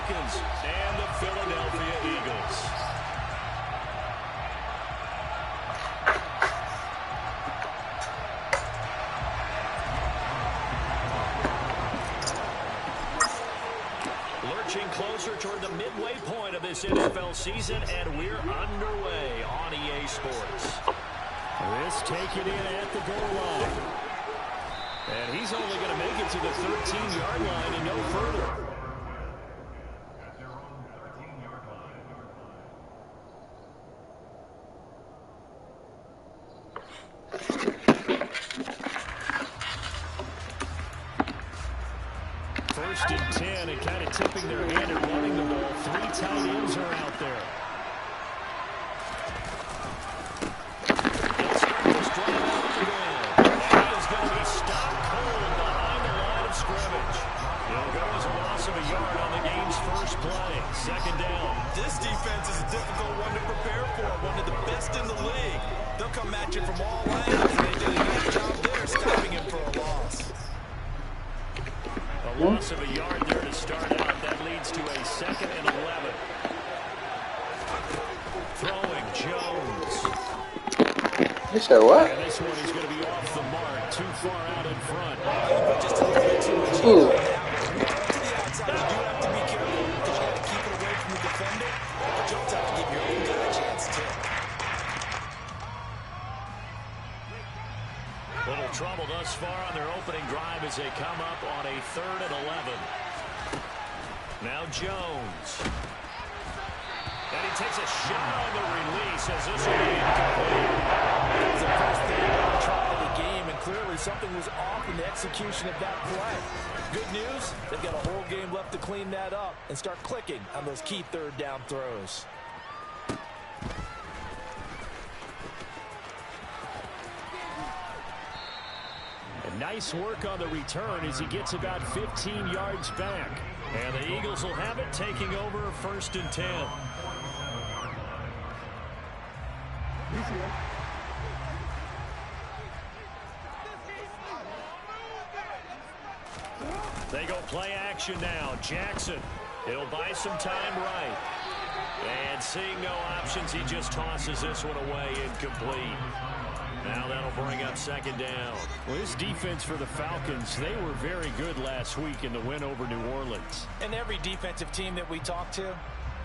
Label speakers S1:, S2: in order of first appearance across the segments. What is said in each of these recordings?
S1: Falcons and the Philadelphia Eagles. Lurching closer toward the midway point of this NFL season, and we're underway on EA Sports.
S2: This taken in at the goal line. And he's only going to make it to the 13-yard line and no further. First and 10, and kind of tipping their hand at running the ball. 3 tight ends are out there. Second down.
S3: This defense is a difficult one to prepare for. One of the best in the league. They'll come at you from all angles, and they did a nice job there stopping him for a loss.
S2: A loss of a yard there to start out. That leads to a 2nd and 11. Throwing Jones.
S4: You said what?
S2: And this one is going to be off the mark. Too far out in front.
S3: Just a little bit too much.
S4: Ooh.
S3: To the outside, you do have to be careful because you got to keep it away from the defender. But you also have to give your own guy a chance too.
S1: Little trouble thus far on their opening drive as they come up on a 3rd and 11. Now Jones. And he takes a shot on the release as this will be incomplete.
S3: That was the first thing they tried of the game, and clearly something was off in the execution of that play. Good news, they've got a whole game left to clean that up and start clicking on those key 3rd down throws.
S2: Nice work on the return as he gets about 15 yards back.
S1: And the Eagles will have it, taking over 1st and 10. They go play action now. Jackson, he'll buy some time right. And seeing no options, he just tosses this one away, incomplete. Now that'll bring up 2nd down.
S2: Well, this defense for the Falcons, they were very good last week in the win over New Orleans.
S3: And every defensive team that we talk to,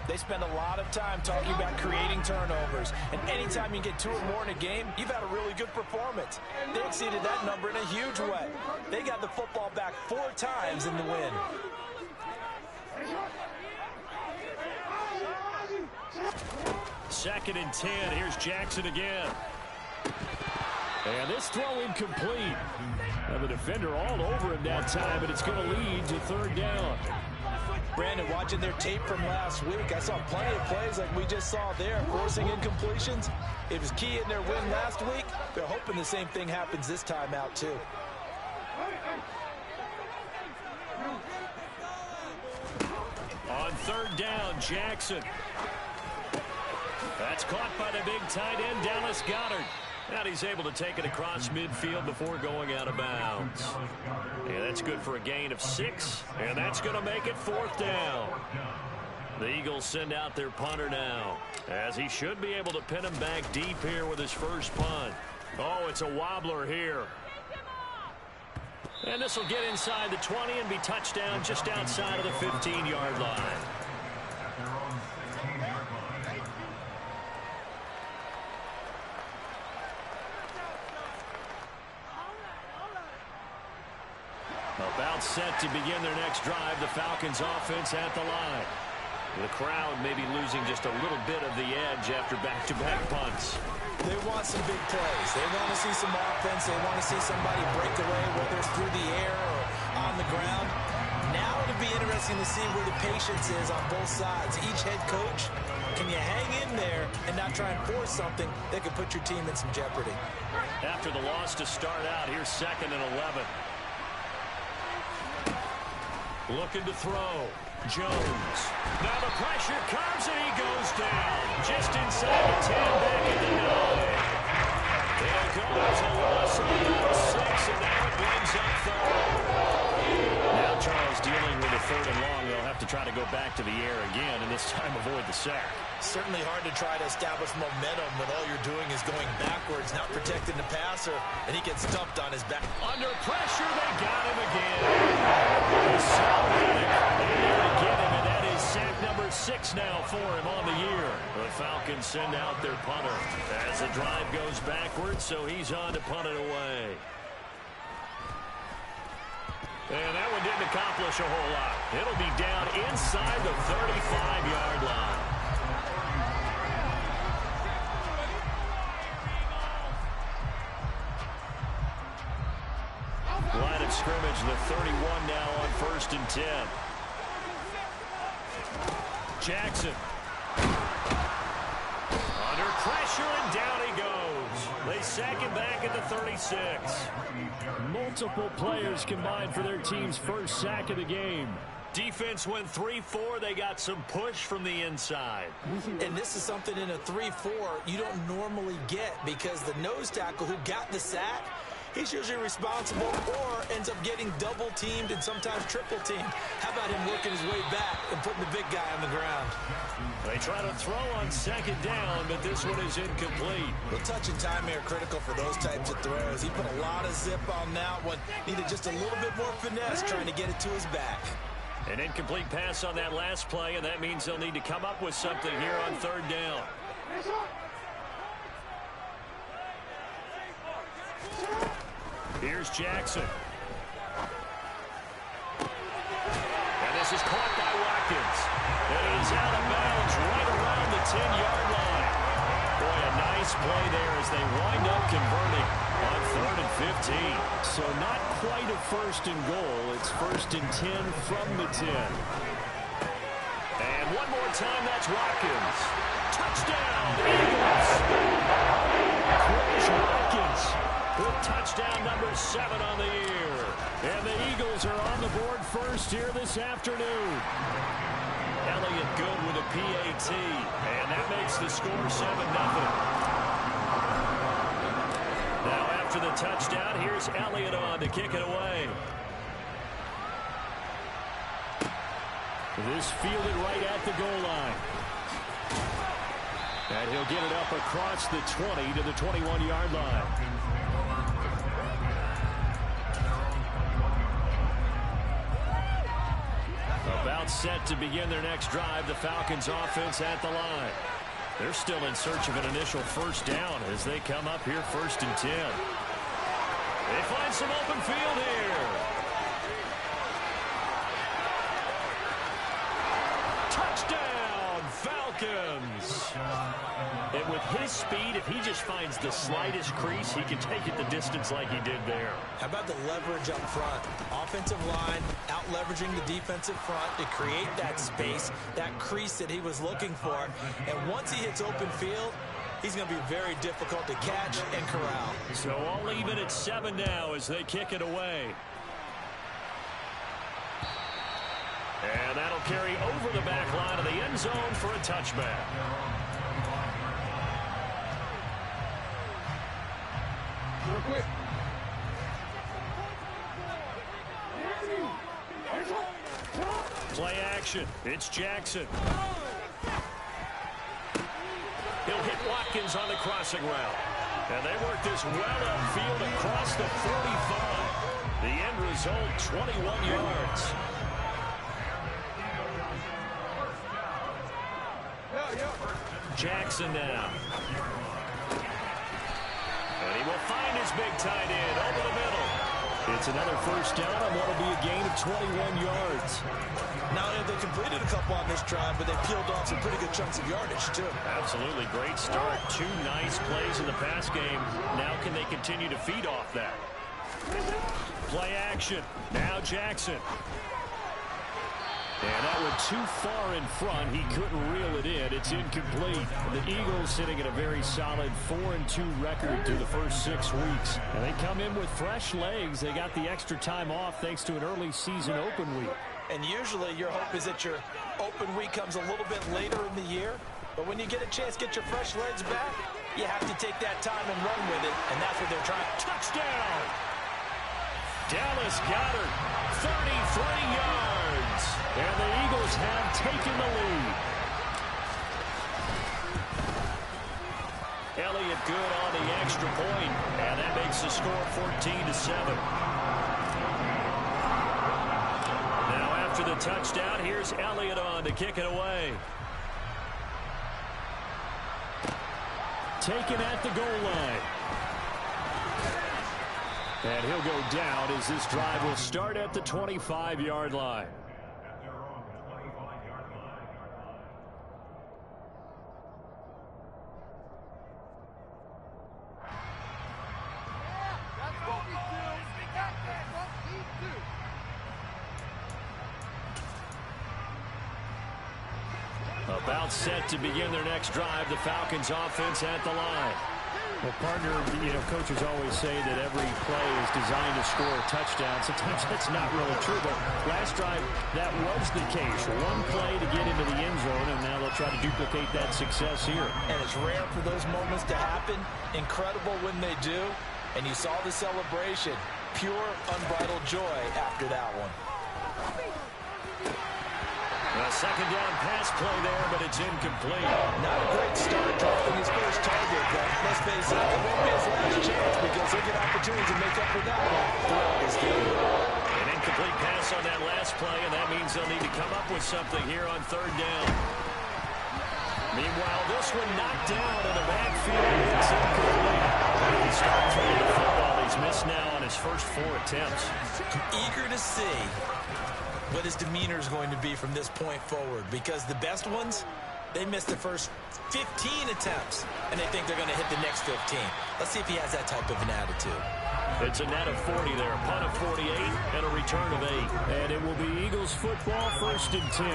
S3: they spend a lot of time talking about creating turnovers. And anytime you get 2 or more in a game, you've had a really good performance. They exceeded that number in a huge way. They got the football back 4 times in the win.
S2: Second and 10. Here's Jackson again. And this throw incomplete. Now the defender all over him that time, but it's going to lead to 3rd down.
S3: Brandon, watching their tape from last week, I saw plenty of plays like we just saw there, forcing incompletions. It was key in their win last week. They're hoping the same thing happens this time out, too.
S2: On 3rd down, Jackson.
S1: That's caught by the big tight end, Dallas Goedert. And he's able to take it across midfield before going out of bounds. Yeah, that's good for a gain of 6. And that's going to make it 4th down. The Eagles send out their punter now, as he should be able to pin him back deep here with his first punt. Oh, it's a wobbler here. And this will get inside the 20 and be touchdown just outside of the 15-yard line. About set to begin their next drive, the Falcons offense at the line. The crowd maybe losing just a little bit of the edge after back-to-back punts.
S3: They want some big plays. They want to see some offense. They want to see somebody break away, whether it's through the air or on the ground. Now it'll be interesting to see where the patience is on both sides. Each head coach, can you hang in there and not try and force something that could put your team in some jeopardy?
S1: After the loss to start out, here's 2nd and 11. Looking to throw. Jones. Now the pressure comes and he goes down. Just inside the 10, back at the 9. There goes a loss of about 6, and now it brings up 3rd. Now Charles dealing with a
S2: 3rd and long, they'll have to try to go back to the air again, and this time avoid the sack.
S3: Certainly hard to try to establish momentum when all you're doing is going backwards, not protecting the passer, and he gets stumped on his back.
S2: Under pressure, they got him again. They get him, and that is sack number 6 now for him on the year. The Falcons send out their punter as the drive goes backwards, so he's on to punt it away. And that one didn't accomplish a whole lot. It'll be down inside the 35-yard line. Line of scrimmage, the 31 now on 1st and 10. Jackson. Under pressure, and down he goes. They sack him back at the 36. Multiple players combined for their team's first sack of the game. Defense went 3-4. They got some push from the inside.
S3: And this is something in a 3-4 you don't normally get, because the nose tackle who got the sack, he's usually responsible or ends up getting double-teamed and sometimes triple-teamed. How about him working his way back and putting the big guy on the ground?
S2: They try to throw on 2nd down, but this one is incomplete.
S3: Well, touch and time are critical for those types of throws. He put a lot of zip on that one. Needed just a little bit more finesse trying to get it to his back.
S2: An incomplete pass on that last play, and that means they'll need to come up with something here on 3rd down. Here's Jackson. And this is caught by Watkins. And he's out of bounds right around the 10-yard line. Boy, a nice play there as they wind up converting on 3rd and 15. So not quite a 1st and goal. It's 1st and 10 from the 10. And one more time, that's Watkins. Touchdown, Eagles! Chris Watkins with touchdown number 7 on the year. And the Eagles are on the board first here this afternoon. Elliott good with a PAT. And that makes the score 7-0. Now after the touchdown, here's Elliott on to kick it away. This fielded right at the goal line. And he'll get it up across the 20 to the 21-yard line. About set to begin their next drive, the Falcons offense at the line. They're still in search of an initial 1st down as they come up here 1st and 10. They find some open field here. Touchdown, Falcons. And with his speed, if he just finds the slightest crease, he can take it the distance like he did there.
S3: How about the leverage up front? Offensive line out-leveraging the defensive front to create that space, that crease that he was looking for. And once he hits open field, he's going to be very difficult to catch and corral.
S2: So all even at 7 now as they kick it away. And that'll carry over the back line of the end zone for a touchback.
S4: Real quick.
S2: Play action. It's Jackson. He'll hit Watkins on the crossing route. And they work this well upfield across the 45. The end result, 21 yards. Jackson now. And he will find his big tight end over the middle. It's another 1st down on what will be a gain of 21 yards.
S3: Not only have they completed a couple on this drive, but they peeled off some pretty good chunks of yardage, too.
S2: Absolutely. Great start. 2 nice plays in the pass game. Now can they continue to feed off that? Play action. Now Jackson. And that went too far in front. He couldn't reel it in. It's incomplete. The Eagles sitting at a very solid 4-2 record through the first 6 weeks. And they come in with fresh legs. They got the extra time off thanks to an early season open week.
S3: And usually your hope is that your open week comes a little bit later in the year. But when you get a chance to get your fresh legs back, you have to take that time and run with it. And that's what they're trying. Touchdown!
S2: Dallas Goedert, 33 yards.
S1: Watkins. And the Eagles have taken the lead. Elliott good on the extra point, and that makes the score 14-7. Now after the touchdown, here's Elliott on to kick it away. Taken at the goal line. And he'll go down as this drive will start at the 25-yard line. About set to begin their next drive, the Falcons offense at the line.
S2: Well, partner, coaches always say that every play is designed to score a touchdown. Sometimes that's not really true, but last drive, that was the case. One play to get into the end zone, and now they'll try to duplicate that success here.
S3: And it's rare for those moments to happen. Incredible when they do. And you saw the celebration. Pure, unbridled joy after that one.
S1: A second down pass play there, but it's incomplete.
S3: Not a great start dropping his first target, but let's face it, it won't be his last chance because he'll get opportunities to make up for that one throughout this game.
S1: An incomplete pass on that last play, and that means they'll need to come up with something here on third down. Meanwhile, this one knocked down in the backfield. It's incomplete. He started throwing the football. He's missed now on his first 4 attempts.
S3: Eager to see what his demeanor is going to be from this point forward, because the best ones, they missed the first 15 attempts, and they think they're going to hit the next 15. Let's see if he has that type of an attitude.
S1: It's a net of 40 there, a punt of 48, and a return of 8.
S2: And it will be Eagles football, 1st and 10.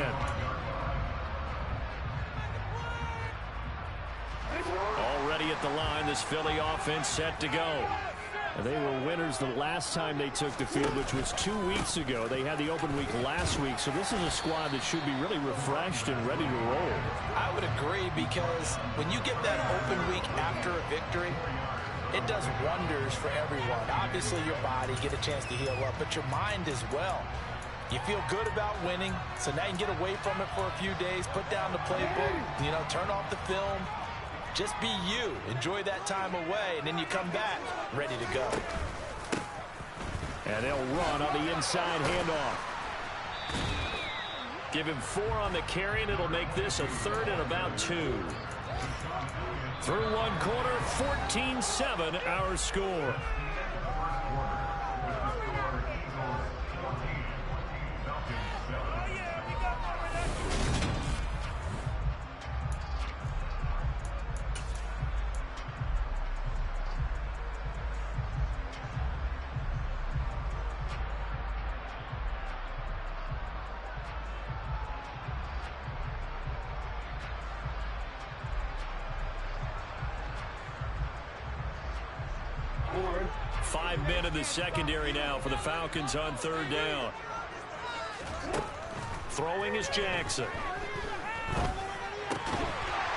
S1: Already at the line, this Philly offense set to go.
S2: They were winners the last time they took the field, which was 2 weeks ago. They had the open week last week, so this is a squad that should be really refreshed and ready to roll.
S3: I would agree, because when you get that open week after a victory, it does wonders for everyone. Obviously, your body get a chance to heal up, but your mind as well. You feel good about winning, so now you can get away from it for a few days, put down the playbook, turn off the film. Just be you. Enjoy that time away, and then you come back ready to go.
S1: And they'll run on the inside handoff. Give him 4 on the carry, and it'll make this a 3rd and about 2. Through one quarter, 14-7 our score. Five men in the secondary now for the Falcons on third down. Throwing is Jackson.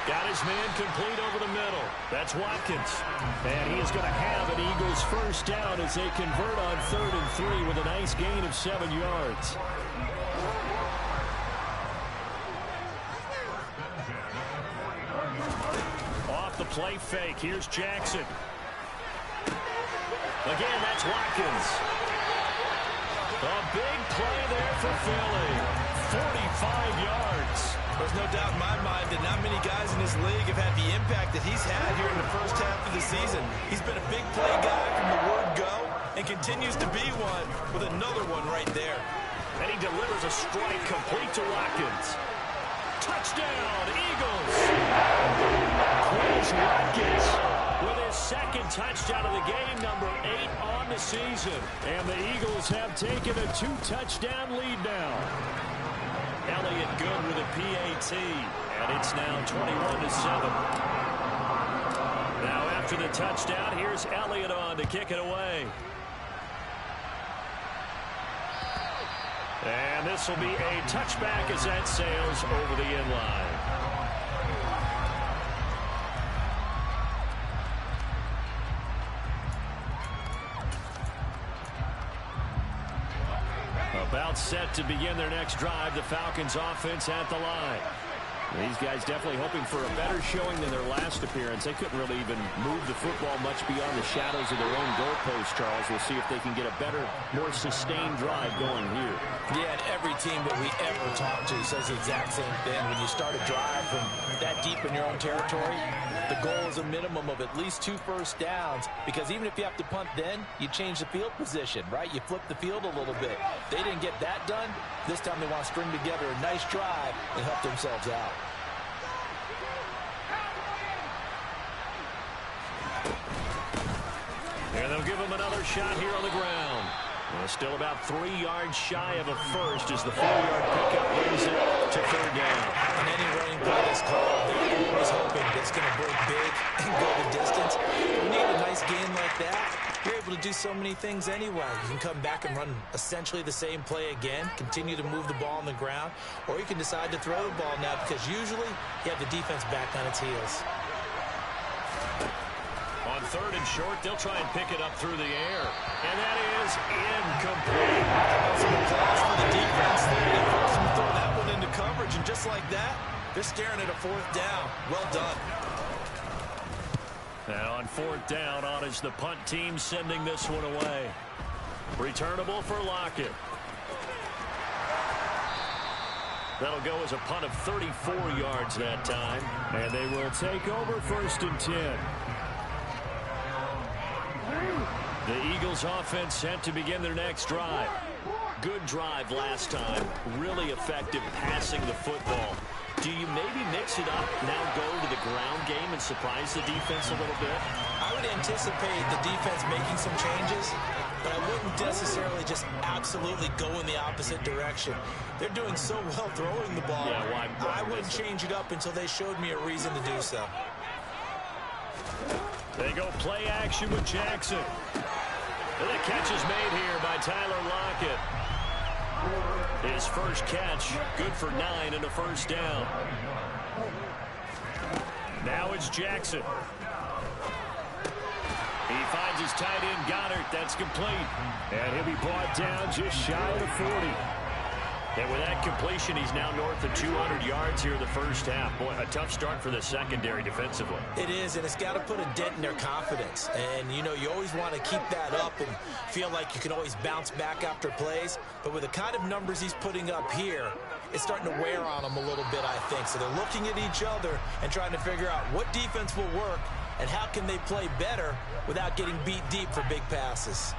S1: Got his man complete over the middle. That's Watkins.
S2: And he is going to have an Eagles first down as they convert on 3rd and 3 with a nice gain of 7 yards.
S1: Off the play fake. Here's Jackson. Again, that's Watkins. A big play there for Philly. 45 yards.
S3: There's no doubt in my mind that not many guys in this league have had the impact that he's had here in the first half of the season. He's been a big play guy from the word go and continues to be one with another one right there.
S1: And he delivers a strike complete to Watkins. Touchdown, Eagles. Quez Watkins with his second touchdown of the game, number 8 on the season.
S2: And the Eagles have taken a 2-touchdown lead now.
S1: Elliott good with a PAT, and it's now 21-7. Now after the touchdown, here's Elliott on to kick it away. And this will be a touchback as that sails over the end line. About timeout set to begin their next drive. The Falcons offense at the line.
S2: These guys definitely hoping for a better showing than their last appearance. They couldn't really even move the football much beyond the shadows of their own goalpost, Charles. We'll see if they can get a better, more sustained drive going here.
S3: Yeah, and every team that we ever talk to says the exact same thing. When you start a drive from that deep in your own territory, the goal is a minimum of at least 2 first downs, because even if you have to punt then, you change the field position, right? You flip the field a little bit. They didn't get that done. This time they want to string together a nice drive and help themselves out.
S1: And they'll give him another shot here on the ground. Well, still about 3 yards shy of a first as the 4-yard pickup brings it to third down.
S3: And any running play is called, they're always hoping that it's going to break big and go the distance. When you get a nice game like that, you're able to do so many things anyway. You can come back and run essentially the same play again, continue to move the ball on the ground, or you can decide to throw the ball now, because usually you have the defense back on its heels.
S1: On third and short, they'll try and pick it up through the air. And that is incomplete.
S3: That's a good pass for the defense there. They force them to throw that one into coverage, and just like that, they're staring at a 4th down. Well done.
S1: Now on 4th down, on is the punt team sending this one away. Returnable for Lockett. That'll go as a punt of 34 yards that time. And they will take over 1st and 10. The Eagles offense set to begin their next drive. Good drive last time. Really effective passing the football. Do you maybe mix it up, now go to the ground game and surprise the defense a little bit?
S3: I would anticipate the defense making some changes, but I wouldn't necessarily just absolutely go in the opposite direction. They're doing so well throwing the ball.
S1: Yeah, why
S3: I wouldn't change it up until they showed me a reason to do so.
S1: They go play action with Jackson. And the catch is made here by Tyler Lockett. His first catch, good for 9 and a first down. Now it's Jackson. He finds his tight end, Goddard. That's complete. And he'll be brought down just shy of the 40. And with that completion, he's now north of 200 yards here in the first half. Boy, a tough start for the secondary defensively.
S3: It is, and it's got to put a dent in their confidence. And, you know, you always want to keep that up and feel like you can always bounce back after plays. But with the kind of numbers he's putting up here, it's starting to wear on them a little bit, I think. So they're looking at each other and trying to figure out what defense will work and how can they play better without getting beat deep for big passes.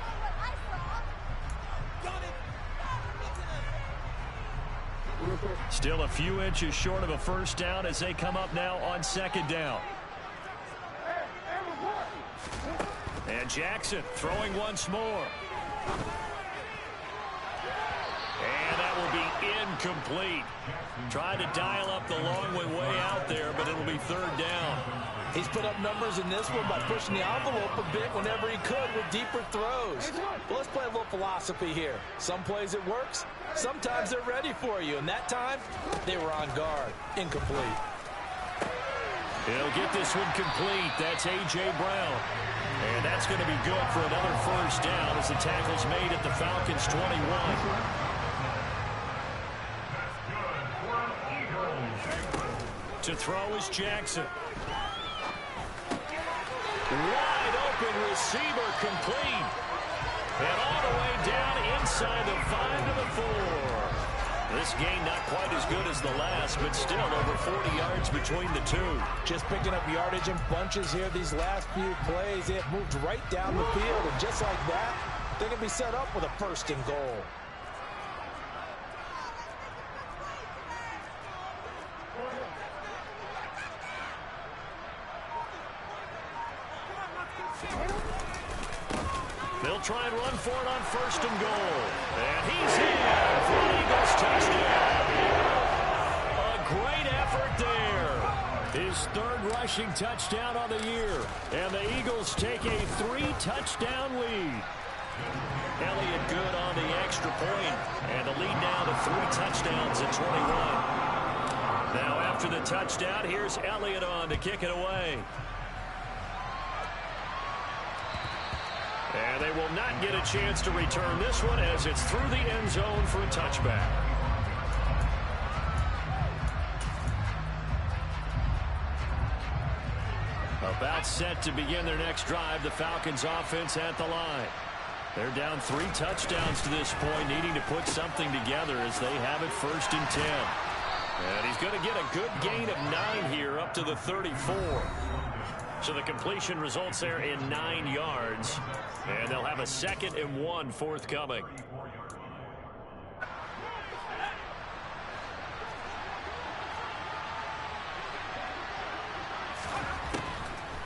S1: Still a few inches short of a first down as they come up now on 2nd down. And Jackson throwing once more. And that will be incomplete. Trying to dial up the long way out there, but it'll be 3rd down.
S3: He's put up numbers in this one by pushing the envelope a bit whenever he could with deeper throws. But let's play a little philosophy here. Some plays it works. Sometimes they're ready for you. And that time, they were on guard. Incomplete.
S1: He'll get this one complete. That's A.J. Brown. And that's going to be good for another first down as the tackle's made at the Falcons' 21. To throw is Jackson. Wide open receiver complete. And all the way down inside the 5 to the 4. This game not quite as good as the last, but still over 40 yards between the two.
S3: Just picking up yardage in bunches here these last few plays. They have moved right down the field, and just like that, they're going to be set up with a 1st and goal.
S1: They'll try and run for it on 1st and goal. And he's in for the Eagles touchdown. A great effort there. His 3rd rushing touchdown on the year. And the Eagles take a 3-touchdown lead. Elliott good on the extra point. And the lead now to 3 touchdowns at 21. Now after the touchdown, here's Elliott on to kick it away. And they will not get a chance to return this one as it's through the end zone for a touchback. About set to begin their next drive, the Falcons offense at the line. They're down 3 touchdowns to this point, needing to put something together as they have it 1st and 10. And he's going to get a good gain of 9 here up to the 34. So the completion results there in 9 yards. And they'll have a 2nd and 1 forthcoming.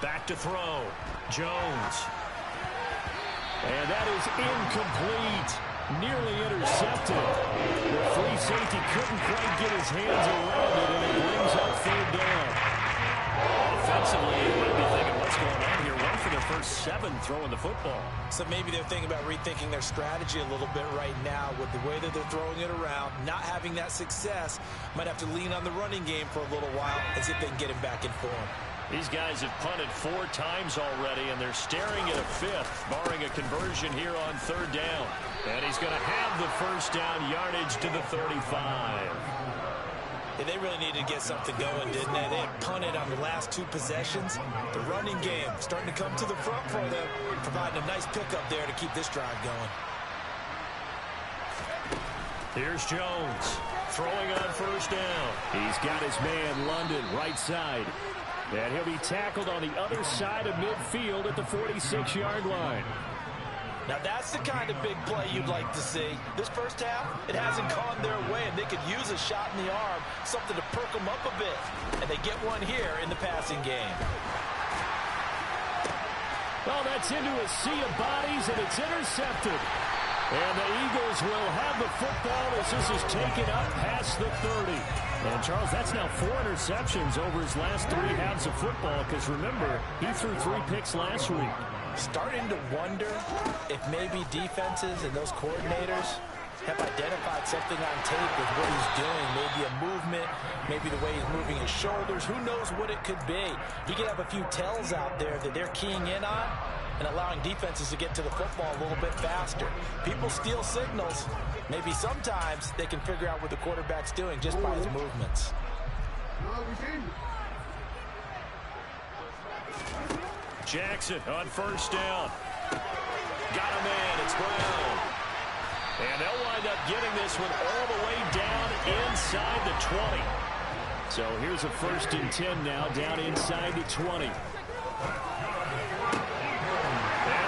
S1: Back to throw. Jones. And that is incomplete. Nearly intercepted. The free safety couldn't quite get his hands around it, and it brings up 3rd down. Offensively, you might be thinking, what's going on here? One for their first 7 throwing the football.
S3: So maybe they're thinking about rethinking their strategy a little bit right now with the way that they're throwing it around, not having that success. Might have to lean on the running game for a little while and see if they can get him back in form.
S1: These guys have punted 4 times already, and they're staring at a 5th, barring a conversion here on 3rd down. And he's going to have the 1st down yardage to the 35.
S3: Yeah, they really needed to get something going, didn't they? They had punted on the last 2 possessions. The running game starting to come to the front for them, providing a nice pickup there to keep this drive going.
S1: Here's Jones throwing on 1st down. He's got his man London right side. And he'll be tackled on the other side of midfield at the 46-yard line.
S3: Now that's the kind of big play you'd like to see. This first half, it hasn't gone their way, and they could use a shot in the arm, something to perk them up a bit. And they get one here in the passing game.
S1: Well, that's into a sea of bodies, and it's intercepted. And the Eagles will have the football as this is taken up past the 30. And, Charles, that's now 4 interceptions over his last 3 halves of football because, remember, he threw 3 picks last week.
S3: Starting to wonder if maybe defenses and those coordinators have identified something on tape with what he's doing. Maybe a movement, maybe the way he's moving his shoulders. Who knows what it could be? He could have a few tells out there that they're keying in on and allowing defenses to get to the football a little bit faster. People steal signals. Maybe sometimes they can figure out what the quarterback's doing just by his movements.
S1: Jackson on 1st down. Got a man. It's Brown. And they'll wind up getting this one all the way down inside the 20. So here's a 1st and 10 now down inside the 20. And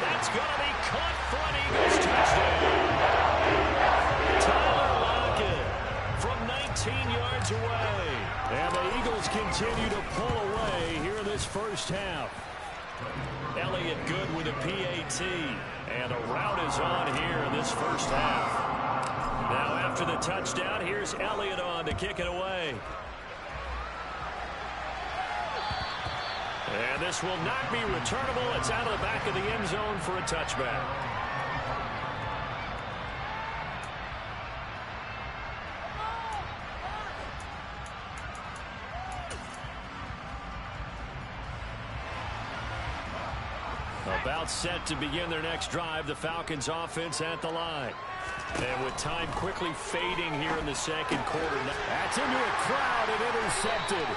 S1: that's going to be caught for an Eagles touchdown. Tyler Lockett from 19 yards away. And the Eagles continue to pull away here in this first half. Elliott good with a PAT. And a route is on here in this first half. Now after the touchdown, here's Elliott on to kick it away. And this will not be returnable. It's out of the back of the end zone for a touchback. About set to begin their next drive, the Falcons offense at the line. And with time quickly fading here in the 2nd quarter. That's into a crowd and intercepted.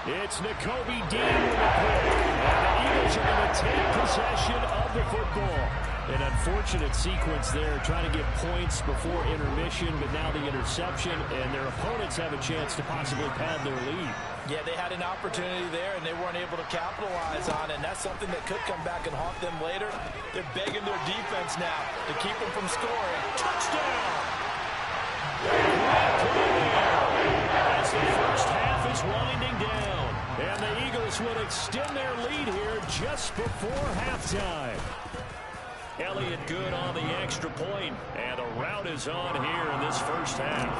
S1: It's Nakobe Dean with a pick. And the Eagles are going to take possession of the football. An unfortunate sequence there, trying to get points before intermission, but now the interception, and their opponents have a chance to possibly pad their lead.
S3: Yeah, they had an opportunity there, and they weren't able to capitalize on it, and that's something that could come back and haunt them later. They're begging their defense now to keep them from scoring. Touchdown!
S1: As the first half is winding down, and the Eagles would extend their lead here just before halftime. Elliott good on the extra point, and a route is on here in this first half.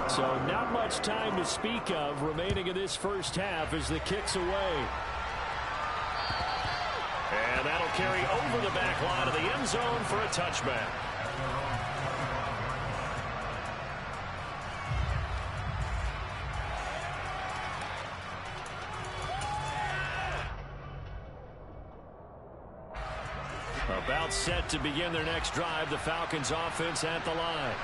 S1: So not much time to speak of remaining in this first half as the kick's away. And that'll carry over the back line of the end zone for a touchback. About set to begin their next drive, the Falcons offense at the line.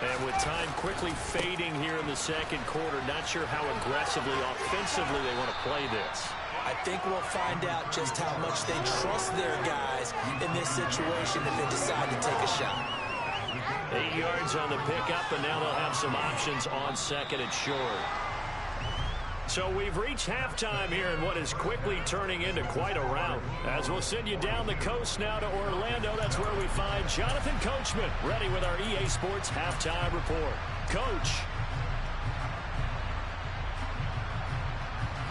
S1: And with time quickly fading here in the second quarter, not sure how aggressively, offensively they want to play this.
S3: I think we'll find out just how much they trust their guys in this situation if they decide to take a shot.
S1: 8 yards on the pickup, and now they'll have some options on second and short. So we've reached halftime here in what is quickly turning into quite a rout. As we'll send you down the coast now to Orlando, that's where we find Jonathan Coachman ready with our EA Sports Halftime Report. Coach.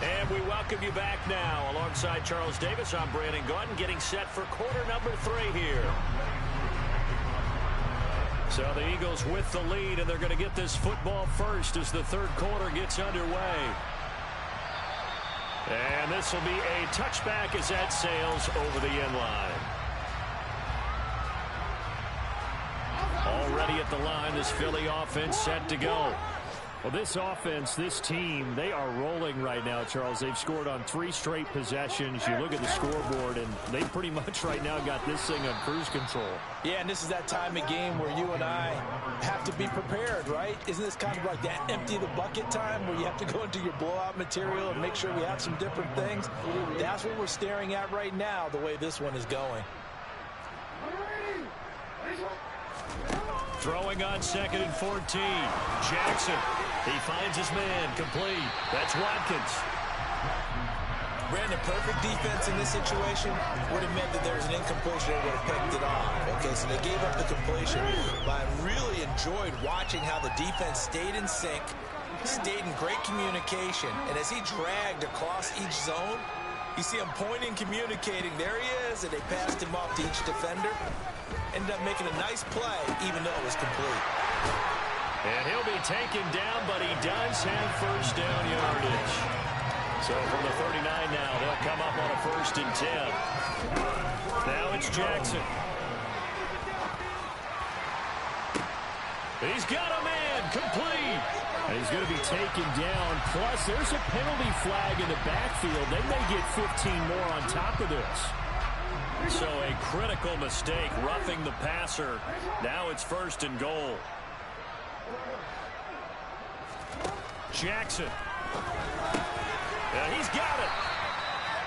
S1: And we welcome you back now. Alongside Charles Davis, I'm Brandon Gaudin, getting set for quarter number 3 here. So the Eagles with the lead, and they're going to get this football first as the third quarter gets underway. And this will be a touchback as that sails over the end line. Already at the line, this Philly offense set to go.
S2: Well, this offense, this team, they are rolling right now, Charles. They've scored on 3 straight possessions. You look at the scoreboard, and they pretty much right now got this thing on cruise control.
S3: Yeah, and this is that time of game where you and I have to be prepared, right? Isn't this kind of like that empty the bucket time where you have to go into your blowout material and make sure we have some different things? That's what we're staring at right now, the way this one is going.
S1: Throwing on second and 14. Jackson. He finds his man. Complete. That's Watkins.
S3: Brandon, perfect defense in this situation would have meant that there was an incompletion that would have picked it off. Okay, so they gave up the completion. But I really enjoyed watching how the defense stayed in sync, stayed in great communication. And as he dragged across each zone, you see him pointing, communicating. There he is, and they passed him off to each defender. Ended up making a nice play, even though it was complete.
S1: And he'll be taken down, but he does have first down yardage. So from the 39 now, they'll come up on a 1st and 10. Now it's Jackson. He's got a man, complete.
S2: And he's going to be taken down. Plus, there's a penalty flag in the backfield. They may get 15 more on top of this.
S1: So a critical mistake, roughing the passer. Now it's 1st and goal. Jackson. He's got it.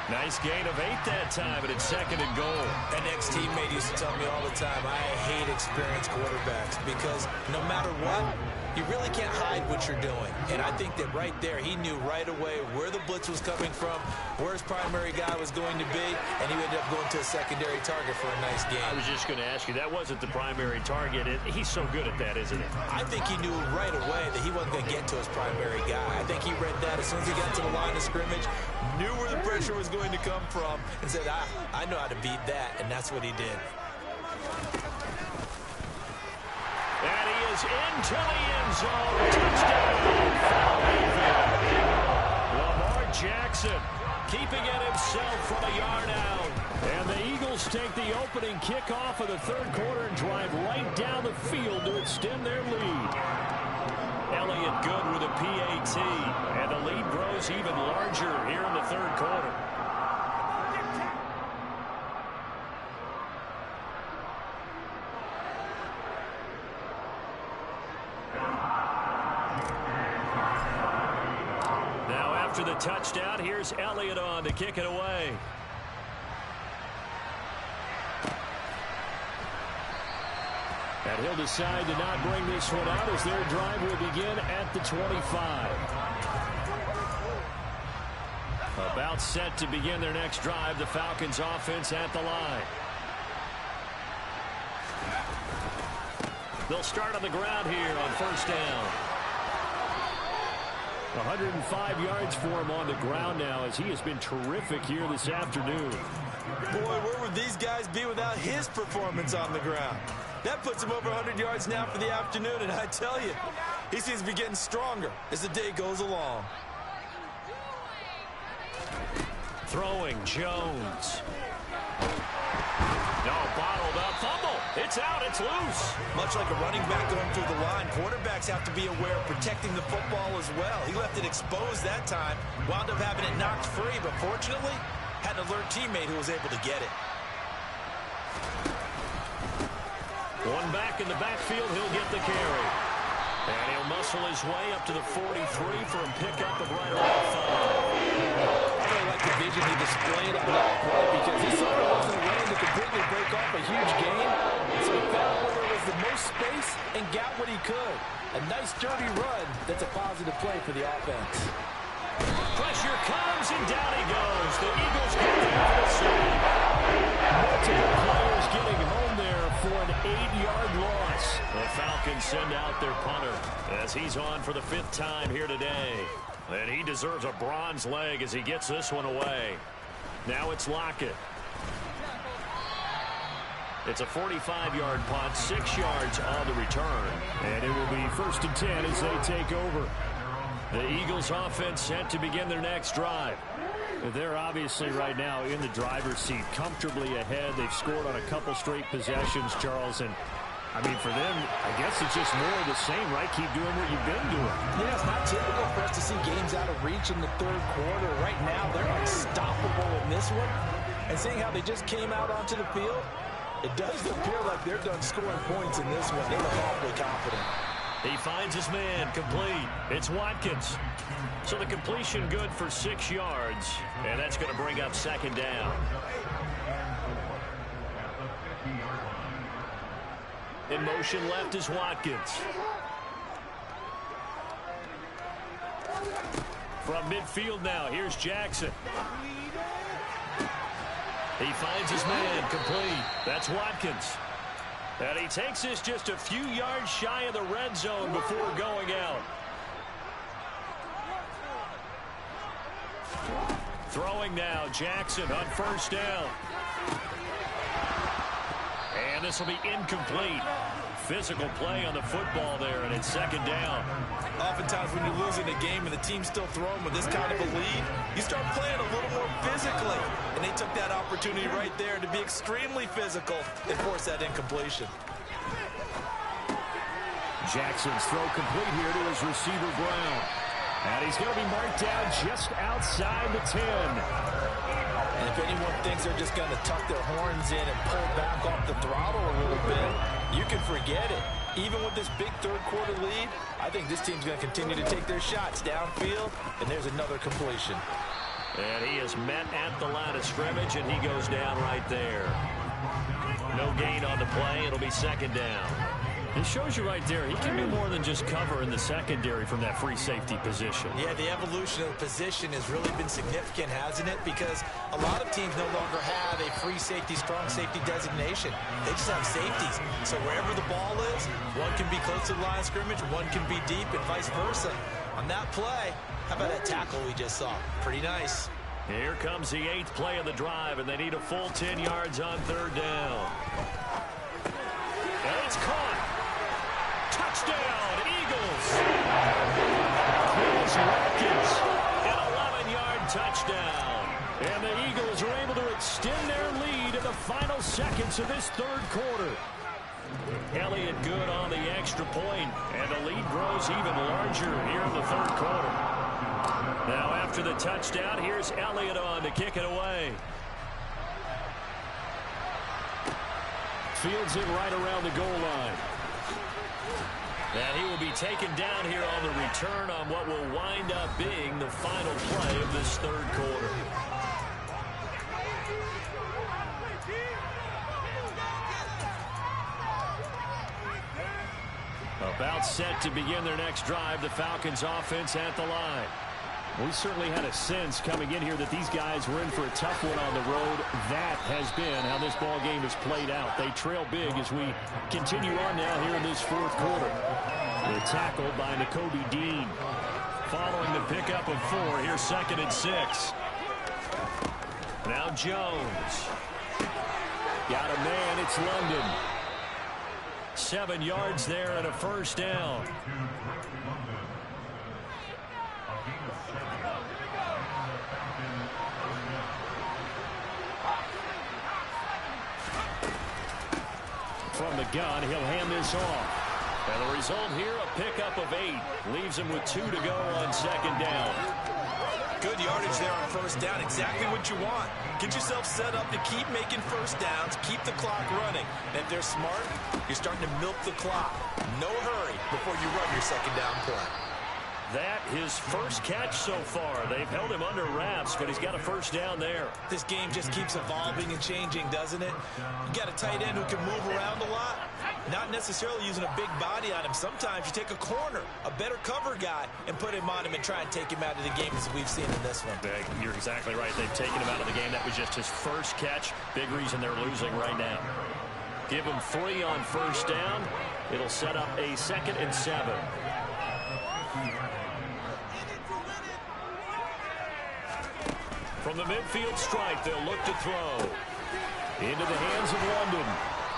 S1: Nice gain of 8 that time, and it's 2nd and goal.
S3: An ex-teammate used to tell me all the time, I hate experienced quarterbacks because no matter what, you really can't hide what you're doing. And I think that right there, he knew right away where the blitz was coming from, where his primary guy was going to be, and he ended up going to a secondary target for a nice game.
S1: I was just going to ask you, that wasn't the primary target. He's so good at that, isn't he?
S3: I think he knew right away that he wasn't going to get to his primary guy. I think he read that as soon as he got to the line of scrimmage, knew where the pressure was going to come from, and said, I know how to beat that, and that's what he did.
S1: And he is into the end zone. Touchdown. Lamar Jackson keeping it himself from a yard out.
S2: And the Eagles take the opening kickoff of the third quarter and drive right down the field to extend their lead.
S1: Elliott good with a PAT. And the lead grows even larger here in the third quarter. After the touchdown, here's Elliott on to kick it away.
S2: And he'll decide to not bring this one out as their drive will begin at the 25.
S1: About set to begin their next drive, the Falcons offense at the line. They'll start on the ground here on 1st down.
S2: 105 yards for him on the ground now as he has been terrific here this afternoon.
S3: Boy, where would these guys be without his performance on the ground? That puts him over 100 yards now for the afternoon, and I tell you, he seems to be getting stronger as the day goes along.
S1: Throwing Jones. No, bottled up, fumble. It's out, it's loose.
S3: Much like a running back going through the line, quarterbacks have to be aware of protecting the football as well. He left it exposed that time, wound up having it knocked free, but fortunately, had an alert teammate who was able to get it.
S1: One back in the backfield, he'll get the carry. And he'll muscle his way up to the 43 for a pickup of right around 5.
S3: I really like the vision he displayed on that play because he saw there wasn't a lane to completely break off a huge gain. So he found where there was the most space and got what he could. A nice, dirty run that's a positive play for the offense.
S1: Pressure comes, and down he goes. The Eagles get there for the save. Multiple players getting home there for an 8-yard loss. The Falcons send out their punter as he's on for the 5th time here today. And he deserves a bronze leg as he gets this one away. Now it's Lockett. It's a 45-yard punt, 6 yards on the return. And it will be 1st and 10 as they take over. The Eagles offense set to begin their next drive.
S2: They're obviously right now in the driver's seat, comfortably ahead. They've scored on a couple straight possessions, Charles. And, I mean, for them, I guess it's just more of the same, right? Keep doing what you've been doing.
S3: Yeah, it's not typical for us to see games out of reach in the 3rd quarter. Right now, they're unstoppable in this one. And seeing how they just came out onto the field, it does appear like they're done scoring points in this one. They look awfully confident.
S1: He finds his man, complete. It's Watkins. So the completion good for 6 yards, and that's going to bring up 2nd down. In motion left is Watkins. From midfield now, here's Jackson. He finds his man, complete. That's Watkins. And he takes this just a few yards shy of the red zone before going out. Throwing now, Jackson on 1st down. And this will be incomplete. Physical play on the football there, and it's 2nd down.
S3: Oftentimes when you're losing a game and the team's still throwing with this kind of a lead, you start playing a little more physically. And they took that opportunity right there to be extremely physical and force that incompletion.
S2: Jackson's throw complete here to his receiver, Brown. And he's going to be marked down just outside the 10.
S3: And if anyone thinks they're just going to tuck their horns in and pull back off the throttle a little bit, you can forget it. Even with this big 3rd quarter lead, I think this team's going to continue to take their shots downfield, and there's another completion.
S1: And he is met at the line of scrimmage, and he goes down right there. No gain on the play. It'll be 2nd down.
S2: It shows you right there, he can do more than just cover in the secondary from that free safety position.
S3: Yeah, the evolution of the position has really been significant, hasn't it? Because a lot of teams no longer have a free safety, strong safety designation. They just have safeties. So wherever the ball is, one can be close to the line of scrimmage, one can be deep, and vice versa. On that play, how about that tackle we just saw? Pretty nice.
S1: Here comes the 8th play of the drive, and they need a full 10 yards on 3rd down. And it's caught. Touchdown, Eagles. Chris Watkins, an 11-yard touchdown. And the Eagles are able to extend their lead in the final seconds of this 3rd quarter. Elliott good on the extra point, and the lead grows even larger here in the 3rd quarter. Now after the touchdown, here's Elliott on to kick it away. Fields it right around the goal line. And he will be taken down here on the return on what will wind up being the final play of this 3rd quarter. About set to begin their next drive, the Falcons offense at the line.
S2: We certainly had a sense coming in here that these guys were in for a tough one on the road. That has been how this ball game has played out. They trail big as we continue on now here in this 4th quarter. They're tackled by Nakobe Dean.
S1: Following the pickup of 4, here's 2nd and 6. Now Jones. Got a man, it's London. 7 yards there and a 1st down. From the gun, he'll hand this off. And the result here, a pickup of 8. Leaves him with 2 to go on 2nd down.
S3: Good yardage there on first down. Exactly what you want. Get yourself set up to keep making first downs, keep the clock running. And if they're smart, you're starting to milk the clock. No hurry before you run your second down play.
S1: That his first catch so far. They've held him under wraps, but he's got a first down there.
S3: This game just keeps evolving and changing, doesn't it? You got a tight end who can move around a lot. Not necessarily using a big body on him. Sometimes you take a corner, a better cover guy, and put him on him and try and take him out of the game as we've seen in this one.
S1: You're exactly right. They've taken him out of the game. That was just his first catch. Big reason they're losing right now. Give him 3 on first down. It'll set up a 2nd and 7. From the midfield stripe, they'll look to throw. Into the hands of London.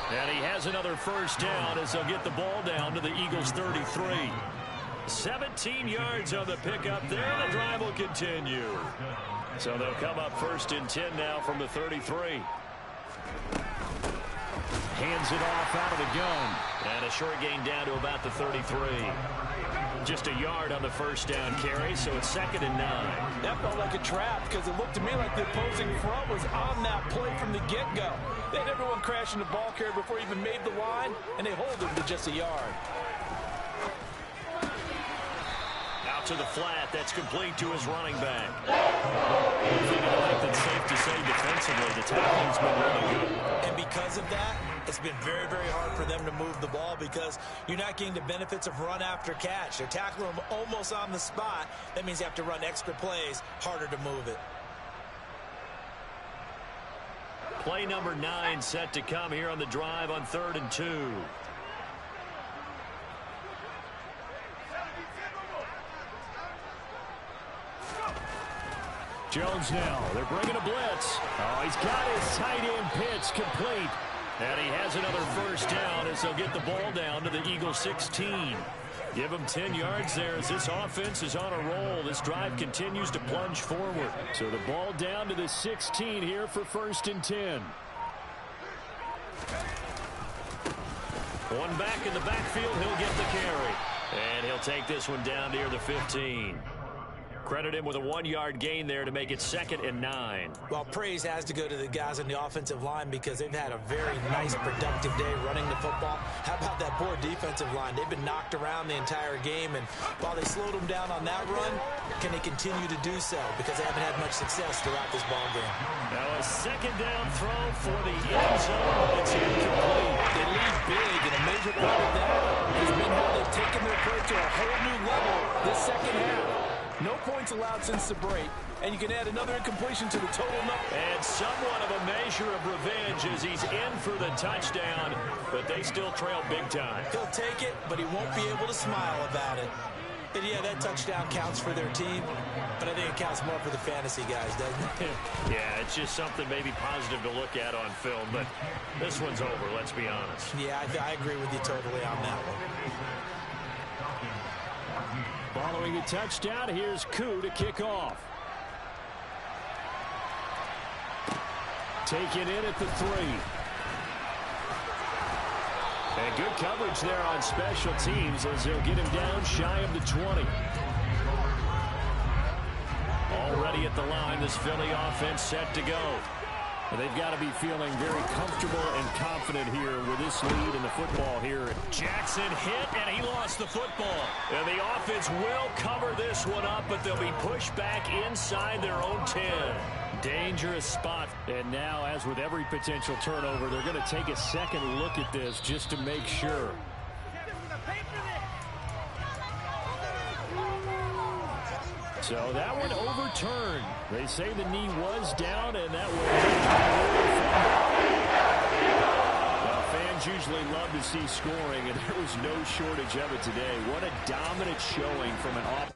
S1: And he has another first down as they'll get the ball down to the Eagles' 33. 17 yards on the pickup there. The drive will continue. So they'll come up 1st and 10 now from the 33. Hands it off out of the gun. And a short gain down to about the 33. Just a yard on the first down carry, so it's 2nd and 9.
S2: That felt like a trap because it looked to me like the opposing front was on that play from the get-go. They had everyone crashing the ball carrier before he even made the line, and they hold him to just a yard.
S1: Out to the flat. That's complete to his running back. One thing I think that's safe to say defensively, the tackling's been really good.
S3: And because of that, it's been very, very hard for them to move the ball because you're not getting the benefits of run after catch. They're tackling them almost on the spot. That means you have to run extra plays, harder to move it.
S1: Play number 9 set to come here on the drive on 3rd and 2. Jones now. They're bringing a blitz. Oh, he's got his tight end pitch complete. And he has another first down as they'll get the ball down to the Eagles' 16. Give him 10 yards there as this offense is on a roll. This drive continues to plunge forward. So the ball down to the 16 here for 1st and 10. One back in the backfield. He'll get the carry. And he'll take this one down near the 15. Credit him with a 1-yard gain there to make it 2nd and 9.
S3: Well, praise has to go to the guys on the offensive line because they've had a very nice, productive day running the football. How about that poor defensive line? They've been knocked around the entire game, and while they slowed them down on that run, can they continue to do so? Because they haven't had much success throughout this ball game.
S1: Now a 2nd down throw for the end zone. It's incomplete.
S2: They lead big, and a major part of that has been how they've taken their play to a whole new level this second half. No points allowed since the break, and you can add another incompletion to the total number.
S1: And somewhat of a measure of revenge as he's in for the touchdown, but they still trail big time.
S3: He'll take it, but he won't be able to smile about it. And yeah, that touchdown counts for their team, but I think it counts more for the fantasy guys, doesn't it?
S1: Yeah, it's just something maybe positive to look at on film, but this one's over, let's be honest.
S3: Yeah, I agree with you totally on that one.
S1: Following a touchdown, here's Koo to kick off. Taken in at the 3. And good coverage there on special teams as they'll get him down shy of the 20. Already at the line, this Philly offense set to go. And they've got to be feeling very comfortable and confident here with this lead in the football here. Jackson hit, and he lost the football. And the offense will cover this one up, but they'll be pushed back inside their own 10. Dangerous spot. And now, as with every potential turnover, they're going to take a second look at this just to make sure. So that one overturned. They say the knee was down, and that was... Well, fans usually love to see scoring, and there was no shortage of it today. What a dominant showing from an offense.